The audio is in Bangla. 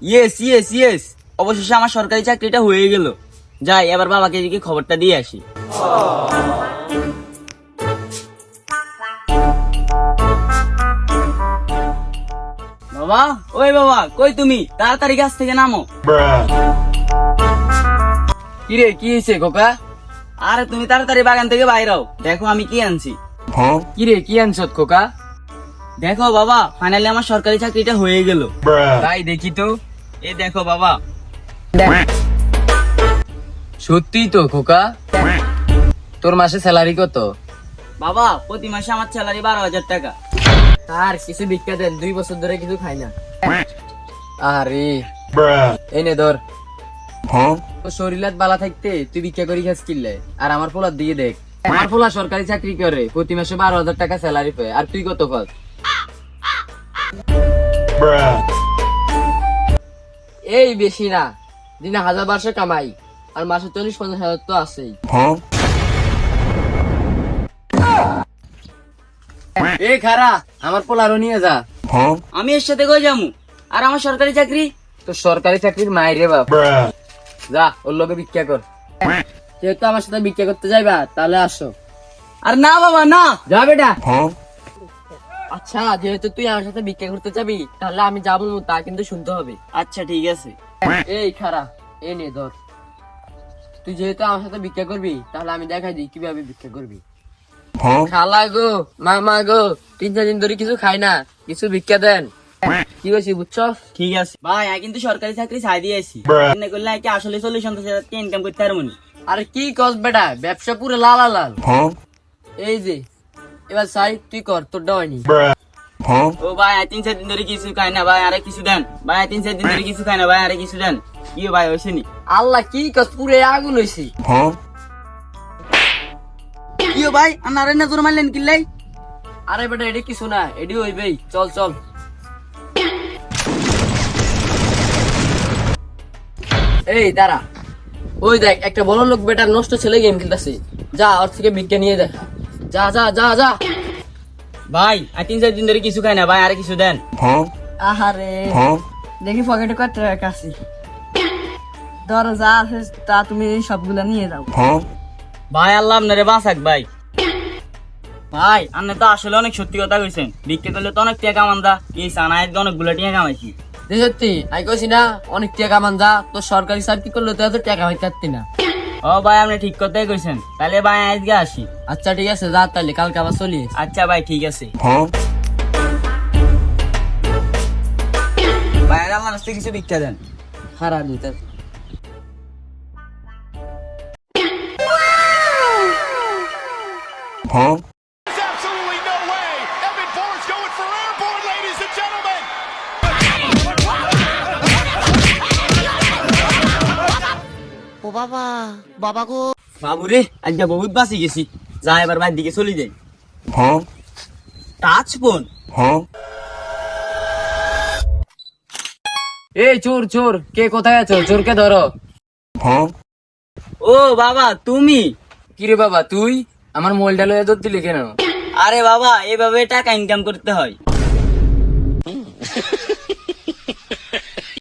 ইয়েস ইয়েস ইয়েস, অবশেষে আমার সরকারি চাকরিটা হয়ে গেল। যাই এবার বাবাকে এদিকে খবরটা দিয়ে আসি। বাবা, ওই বাবা, কই তুমি? তাড়াতাড়ি গাছ থেকে নামো। কিরে, কি হয়েছে খোকা? আরে তুমি তাড়াতাড়ি বাগান থেকে বাইরাও, দেখো আমি কি আনছি। কিরে, কি আনছত খোকা? দেখো বাবা, ফাইনালি আমার সরকারি চাকরিটা হয়ে গেল। তাই দেখি তো। এই দেখো বাবা। সত্যি তো খোকা? তোর মাসে স্যালারি কত? বাবা, প্রতি মাসে আমার স্যালারি 12,000 টাকা। আর কিছু ভিক্ষা দেন, 2 বছর ধরে কিছু খাই না। আরে এই নে ধর। তোর শরীরাত বালা থাকতে তুই ভিক্ষা করি খাস কিনলে, আর আমার পোলার দিকে দেখ। আমার পোলা সরকারি চাকরি করে, প্রতি মাসে 12,000 টাকা স্যালারি পায়, আর তুই কত পাস? এই বেশি না, দিনে 1000-1200 কামাই, আর মাসে 40-50 হাজার তো আছেই। এই খারা, আমার পোলারও নিয়ে যা। আমি এর সাথে কই যামু? আর আমার সরকারি চাকরি? তো সরকারি চাকরির মাইরে বাপ, যা ওর লোকে ভিক্ষা কর। যেহেতু আমার সাথে ভিক্ষা করতে যাইবা, তাহলে আসো। আর না বাবা না। যা বেটা। আচ্ছা, যেহেতু তুই আমার সাথে ভিক্ষা করতে যাবি, তাহলে আমি যাবো তা কিন্তু শুনতে হবে। আচ্ছা ঠিক আছে। এই খারা, এই নে ধর। তুই যেহেতু আমার সাথে ভিক্ষা করবি, তাহলে আমি দেখাই দিই কিভাবে ভিক্ষা করবি। খালা গো, মামা গো, 3-4 দিন ধরে কিছু খাই না, কিছু ভিক্ষা দেন। কি হয়েছে বুঝছো? ঠিক আছে ভাই, আমি কিন্তু সরকারি চাকরি ছাই দিয়েছি। এনে করলে কি আসলে 40-50 হাজার ইনকাম করতে পারবো না। আরে কি কস বেটা, ব্যবসা পুরো লাল লাল। এই যে এবার চাই তুই কর, তোর হয়নি। ও ভাই, 3-4 দিন ধরে কিছু খাই না ভাই, আরে কিছু দেন ভাই। 3-4 দিন ধরে কিছু খাই না ভাই, আরে কিছু দেন। কি ভাই হয়েছে নি? আল্লাহ, কি কস, পুরে আগুন হয়েছে। কি ভাই, আনারে না জোর মারলেন কিল্লাই? আরে বেটা, এটি কিছু না, এটি হইবেই। চল চল। এই দাঁড়া, ওই দেখ একটা বড় লোক বেটার নষ্ট ছেলে গেম খেলতেছে, যা ওর থেকে ভিক্ষা নিয়ে দেখ। যা যা যা যা। ভাই, 3-4 দিন ধরে কিছু খাই না ভাই, আরে কিছু দেন। আহারে, দেখি পকেটে কত টাকা আছে। ধরো যা আছে তা তুমি সবগুলা নিয়ে যাও। ভাই আল্লাহ আপনারে বাঁচাক ভাই। ভাই আপনি তো আসলে অনেক সত্যি কথা কইছেন, বিক্রি করলে তো অনেক টাকা কামান দা। এই সানায় অনেকগুলো টাকা কামাইছি। সত্যি আমি কইছি না, অনেক টাকা কামান যা। তোর সরকারি চাকরি করলে তো এত টাকা হইতে পারতি না। ও ভাই, আপনি ঠিক কথাই কইছেন। তাহলে ভাই আজকে আসি। আচ্ছা ঠিক আছে, যা তাহলে, কালকে আবার চলিস। আচ্ছা ভাই, ঠিক আছে। ভাই আমার কাছে কিছু ভিক্ষা দেন। খারাপ দিতে। There's absolutely no way. Evan Ford's going for airborne, ladies and gentlemen. ও বাবা, বাবা গো। বাবুরে, আজকে বহুত বাঁচি গেছি। যা এবার বাইর দিকে চলে যাই। Touch phone. এই চোর চোর, কে কোথায় আছো? চোরকে ধরো। ও বাবা, তুমি? কিরে বাবা, তুই আমার মোবাইলটা লয়ে ধরতে লিখে নাও। আরে বাবা, এভাবে টাকা ইনকাম করতে হয়।